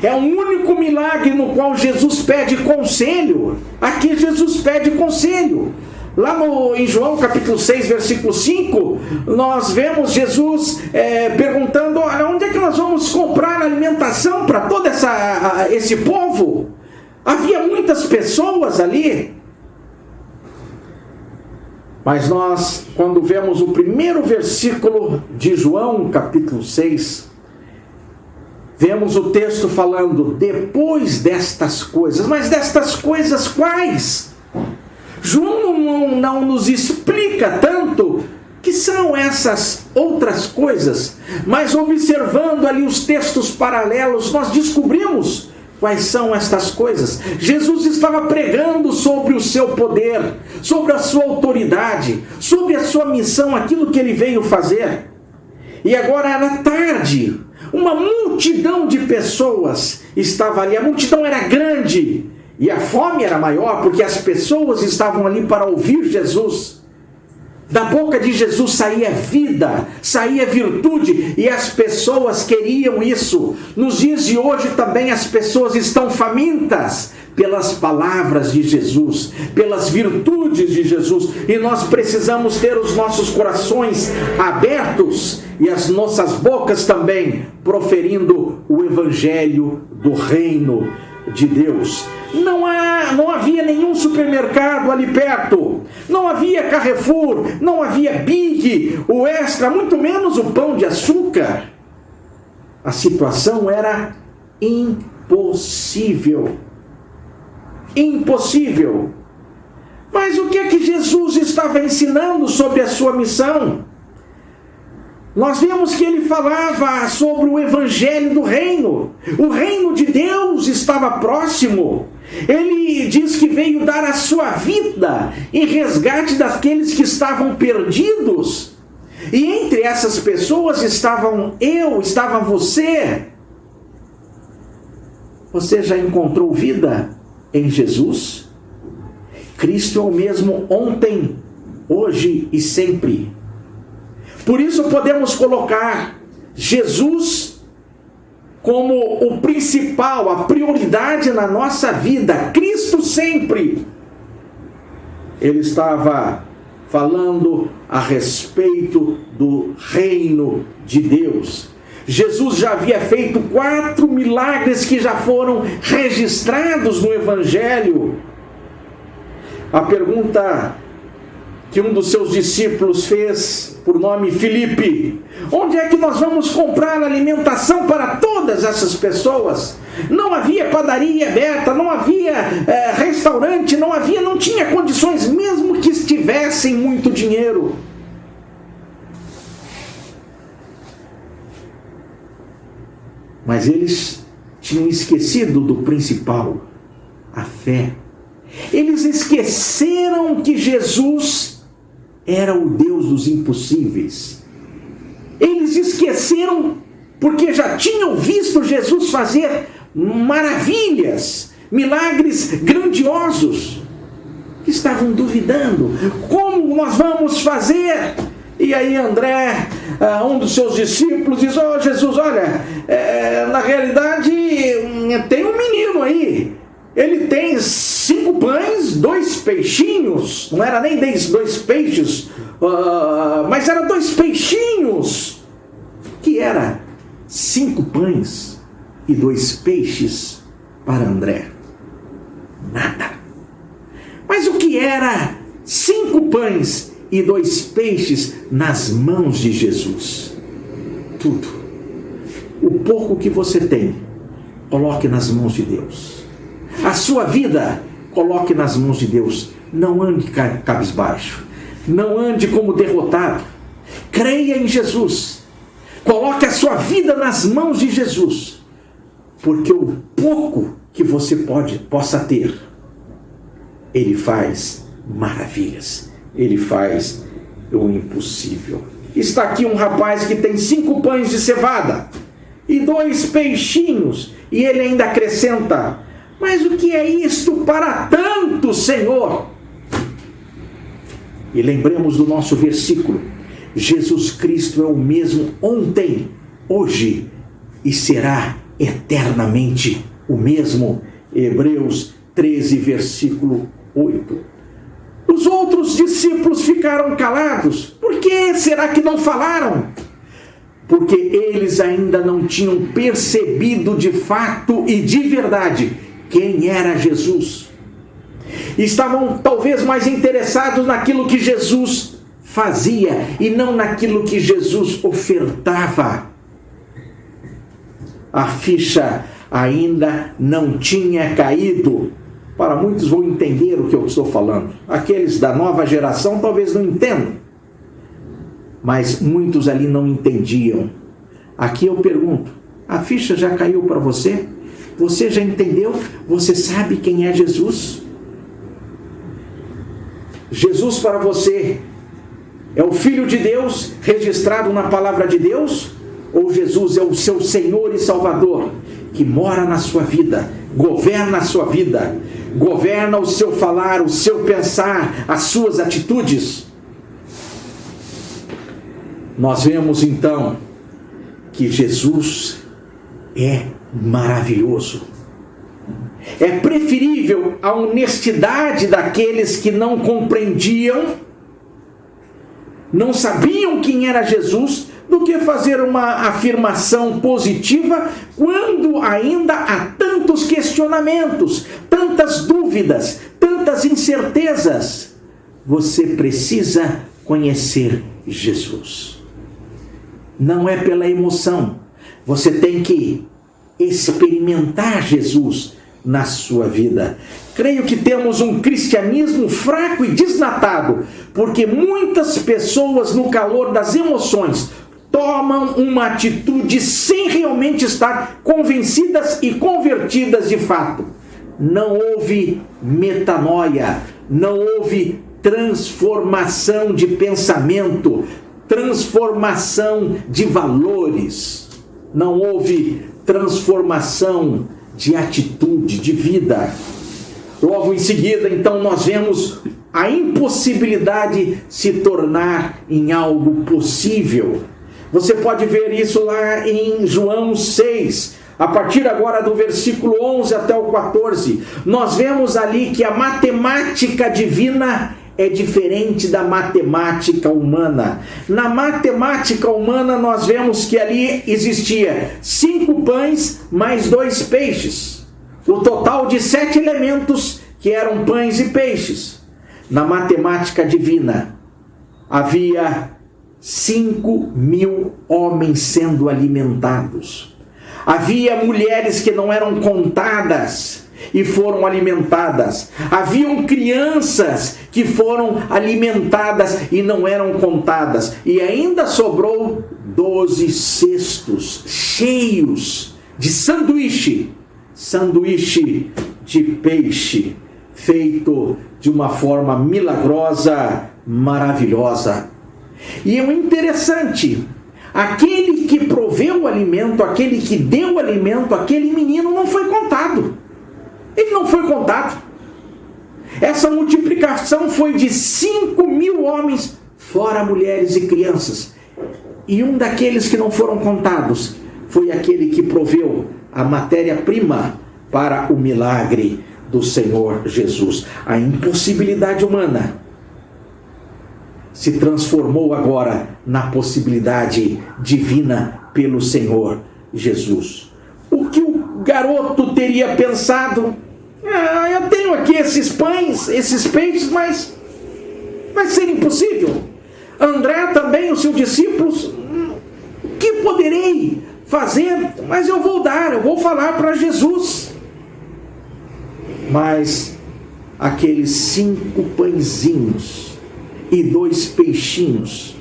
[SPEAKER 3] É o único milagre no qual Jesus pede conselho. Aqui Jesus pede conselho. Lá em João capítulo 6, versículo 5, nós vemos Jesus perguntando: onde é que nós vamos comprar alimentação para todo esse povo? Havia muitas pessoas ali. Mas nós, quando vemos o primeiro versículo de João, capítulo 6, vemos o texto falando: depois destas coisas. Mas destas coisas quais? João não nos explica tanto que são essas outras coisas, mas observando ali os textos paralelos, nós descobrimos quais são estas coisas. Jesus estava pregando sobre o seu poder, sobre a sua autoridade, sobre a sua missão, aquilo que ele veio fazer. E agora era tarde, uma multidão de pessoas estava ali, a multidão era grande e a fome era maior, porque as pessoas estavam ali para ouvir Jesus. Da boca de Jesus saía vida, saía virtude, e as pessoas queriam isso. Nos dias de hoje também as pessoas estão famintas pelas palavras de Jesus, pelas virtudes de Jesus, e nós precisamos ter os nossos corações abertos e as nossas bocas também proferindo o evangelho do reino de Deus. Não havia nenhum supermercado ali perto, não havia Carrefour, não havia Big, o Extra, muito menos o Pão de Açúcar. A situação era impossível. Impossível. Mas o que é que Jesus estava ensinando sobre a sua missão? Nós vemos que ele falava sobre o evangelho do reino. O reino de Deus estava próximo. Ele diz que veio dar a sua vida em resgate daqueles que estavam perdidos. E entre essas pessoas estava você. Você já encontrou vida em Jesus? Cristo é o mesmo ontem, hoje e sempre. Por isso podemos colocar Jesus como o principal, a prioridade na nossa vida. Cristo sempre. Ele estava falando a respeito do reino de Deus. Jesus já havia feito 4 milagres que já foram registrados no Evangelho. A pergunta que um dos seus discípulos fez, por nome Filipe: onde é que nós vamos comprar alimentação para todas essas pessoas? Não havia padaria aberta, não havia restaurante, não tinha condições, mesmo que tivessem muito dinheiro. Mas eles tinham esquecido do principal, a fé. Eles esqueceram que Jesus era o Deus dos impossíveis. Eles esqueceram
[SPEAKER 15] porque já tinham visto Jesus fazer maravilhas, milagres grandiosos. Estavam duvidando, como nós vamos fazer? E aí André, um dos seus discípulos, diz: ó Jesus, olha, na realidade tem um menino aí, ele tem 5 pães, 2 peixinhos, não era nem 2 peixes, mas era 2 peixinhos, que era 5 pães e 2 peixes para André? Nada. Mas o que era 5 pães e 2 peixes nas mãos de Jesus? Tudo. O pouco que você tem, coloque nas mãos de Deus. A sua vida, coloque nas mãos de Deus. Não ande cabisbaixo. Não ande como derrotado. Creia em Jesus. Coloque a sua vida nas mãos de Jesus. Porque o pouco que você possa ter, Ele faz maravilhas. Ele faz o impossível. Está aqui um rapaz que tem 5 pães de cevada e 2 peixinhos. E ele ainda acrescenta: mas o que é isto para tanto, Senhor? E lembremos do nosso versículo: Jesus Cristo é o mesmo ontem, hoje e será eternamente o mesmo. Hebreus 13, versículo 8. Os outros discípulos ficaram calados. Por que será que não falaram? Porque eles ainda não tinham percebido de fato e de verdade quem era Jesus. Estavam talvez mais interessados naquilo que Jesus fazia e não naquilo que Jesus ofertava. A ficha ainda não tinha caído. Para muitos vão entender o que eu estou falando. Aqueles da nova geração talvez não entendam. Mas muitos ali não entendiam. Aqui eu pergunto: a ficha já caiu para você? Você já entendeu? Você sabe quem é Jesus? Jesus para você é o Filho de Deus, registrado na Palavra de Deus? Ou Jesus é o seu Senhor e Salvador, que mora na sua vida, governa a sua vida, governa o seu falar, o seu pensar, as suas atitudes? Nós vemos então que Jesus é maravilhoso. É preferível a honestidade daqueles que não compreendiam, não sabiam quem era Jesus, do que fazer uma afirmação positiva quando ainda há tantos questionamentos, tantas dúvidas, tantas incertezas. Você precisa conhecer Jesus. Não é pela emoção. Você tem que experimentar Jesus na sua vida. Creio que temos um cristianismo fraco e desnatado, porque muitas pessoas, no calor das emoções, tomam uma atitude sem realmente estar convencidas e convertidas de fato. Não houve metanoia, não houve transformação de pensamento, transformação de valores, não houve transformação de atitude, de vida. Logo em seguida, então, nós vemos a impossibilidade se tornar em algo possível. Você pode ver isso lá em João 6, a partir agora do versículo 11 até o 14. Nós vemos ali que a matemática divina é diferente da matemática humana. Na matemática humana nós vemos que ali existia 5 pães mais 2 peixes. O total de 7 elementos que eram pães e peixes. Na matemática divina havia 5.000 homens sendo alimentados. Havia mulheres que não eram contadas e foram alimentadas. Haviam crianças que foram alimentadas e não eram contadas. E ainda sobrou 12 cestos cheios de sanduíche de peixe, feito de uma forma milagrosa, maravilhosa. E é interessante, aquele que proveu o alimento, aquele que deu o alimento, aquele menino não foi contado. Ele não foi contado. Essa multiplicação foi de 5.000 homens, fora mulheres e crianças. E um daqueles que não foram contados foi aquele que proveu a matéria-prima para o milagre do Senhor Jesus. A impossibilidade humana se transformou agora na possibilidade divina pelo Senhor Jesus. O que o garoto teria pensado? Eu tenho aqui esses pães, esses peixes, mas vai ser impossível. André também, os seus discípulos, o que poderei fazer? Mas eu vou falar para Jesus. Mas aqueles 5 pãezinhos e 2 peixinhos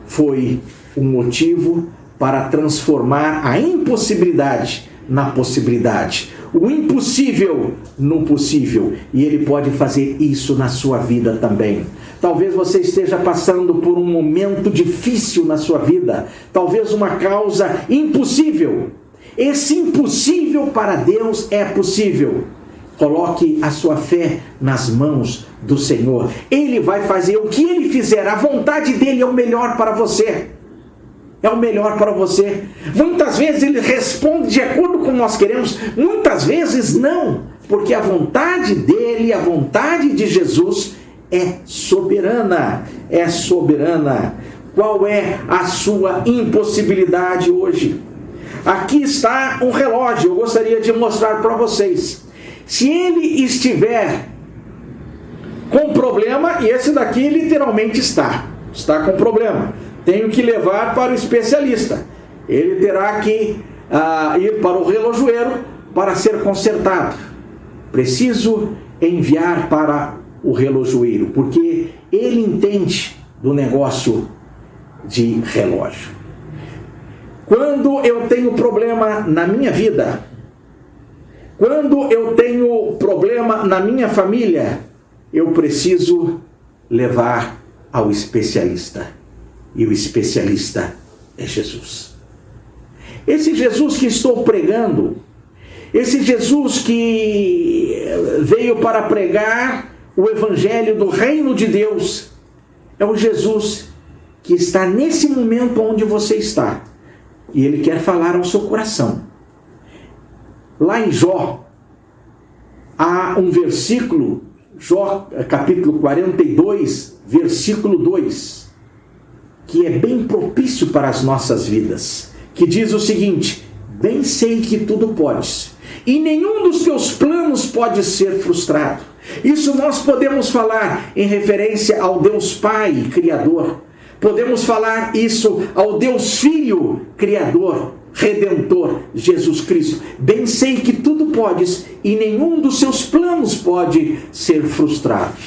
[SPEAKER 15] foi um motivo para transformar a impossibilidade na possibilidade, o impossível no possível, e Ele pode fazer isso na sua vida também. Talvez você esteja passando por um momento difícil na sua vida, talvez uma causa impossível. Esse impossível para Deus é possível. Coloque a sua fé nas mãos do Senhor. Ele vai fazer o que Ele fizer. A vontade dEle é o melhor para você. É o melhor para você. Muitas vezes Ele responde de acordo com nós queremos. Muitas vezes não. Porque a vontade dEle, a vontade de Jesus é soberana. É soberana. Qual é a sua impossibilidade hoje? Aqui está um relógio. Eu gostaria de mostrar para vocês. Se ele estiver com problema, e esse daqui literalmente está com problema, tenho que levar para o especialista. Ele terá que ir para o relojoeiro para ser consertado. Preciso enviar para o relojoeiro, porque ele entende do negócio de relógio. Quando eu tenho problema na minha vida, quando eu tenho problema na minha família, eu preciso levar ao especialista. E o especialista é Jesus. Esse Jesus que estou pregando, esse Jesus que veio para pregar o evangelho do reino de Deus, é o Jesus que está nesse momento onde você está. E Ele quer falar ao seu coração. Lá em Jó, há um versículo, Jó capítulo 42, versículo 2, que é bem propício para as nossas vidas, que diz o seguinte: bem sei que tudo podes, e nenhum dos teus planos pode ser frustrado. Isso nós podemos falar em referência ao Deus Pai, Criador. Podemos falar isso ao Deus Filho, Criador, Redentor, Jesus Cristo. Bem sei que tudo podes e nenhum dos seus planos pode ser frustrado.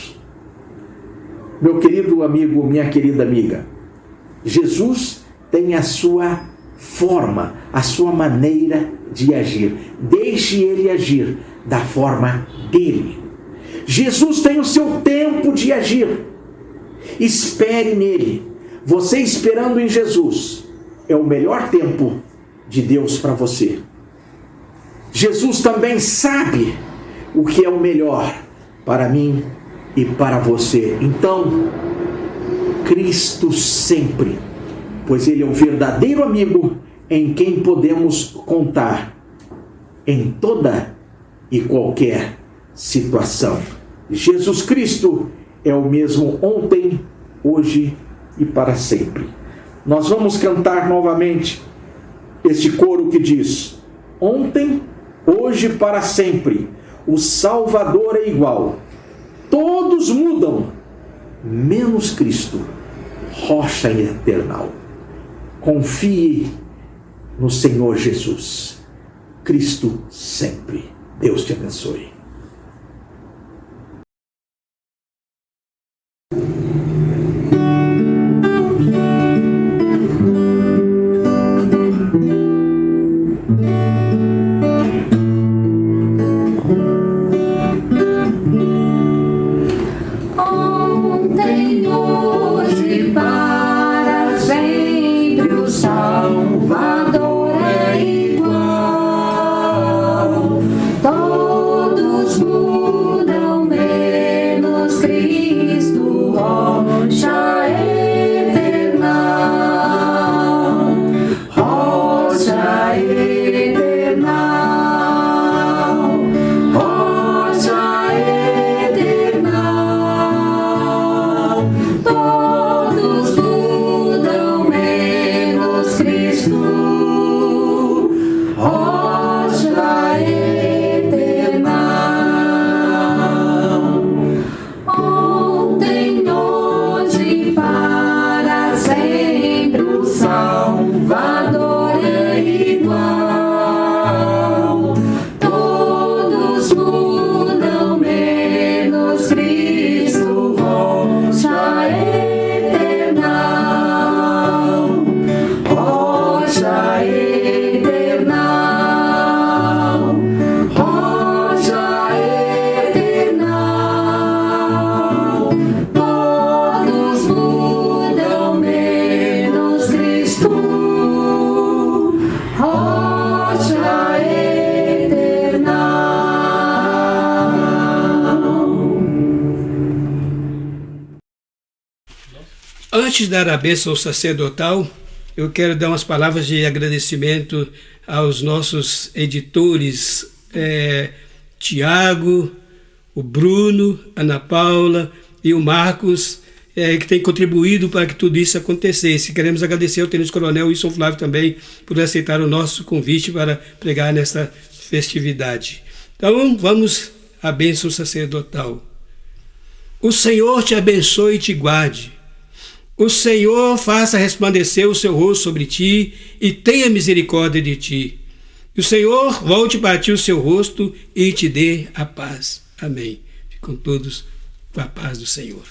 [SPEAKER 15] Meu querido amigo, minha querida amiga, Jesus tem a sua forma, a sua maneira de agir. Deixe Ele agir da forma dele. Jesus tem o seu tempo de agir. Espere nele. Você esperando em Jesus é o melhor tempo de Deus para você. Jesus também sabe o que é o melhor para mim e para você. Então, Cristo sempre, pois Ele é o verdadeiro amigo em quem podemos contar em toda e qualquer situação. Jesus Cristo é o mesmo ontem, hoje e para sempre. Nós vamos cantar novamente este coro que diz: ontem, hoje e para sempre, o Salvador é igual. Todos mudam, menos Cristo, rocha eternal. Confie no Senhor Jesus. Cristo sempre. Deus te abençoe.
[SPEAKER 8] Ontem, hoje, para sempre, o Todos mudam menos Cristo, rocha eterna, rocha eterna, rocha eterna. Todos mudam menos Cristo, rocha eterna. Ontem, hoje e para sempre o Salvador é igual. Todos mudam menos Cristo, rocha eterna, rocha eterna, rocha eterna. Todos mudam menos Cristo, rocha eterna.
[SPEAKER 16] Antes de dar a bênção sacerdotal, eu quero dar umas palavras de agradecimento aos nossos editores, Tiago, o Bruno, Ana Paula e o Marcos, que têm contribuído para que tudo isso acontecesse. Queremos agradecer ao Tenente Coronel Wilson Flávio também por aceitar o nosso convite para pregar nesta festividade. Então, vamos à bênção sacerdotal. O Senhor te abençoe e te guarde. O Senhor faça resplandecer o seu rosto sobre ti e tenha misericórdia de ti. E o Senhor volte para ti o seu rosto e te dê a paz. Amém. Ficam todos com a paz do Senhor.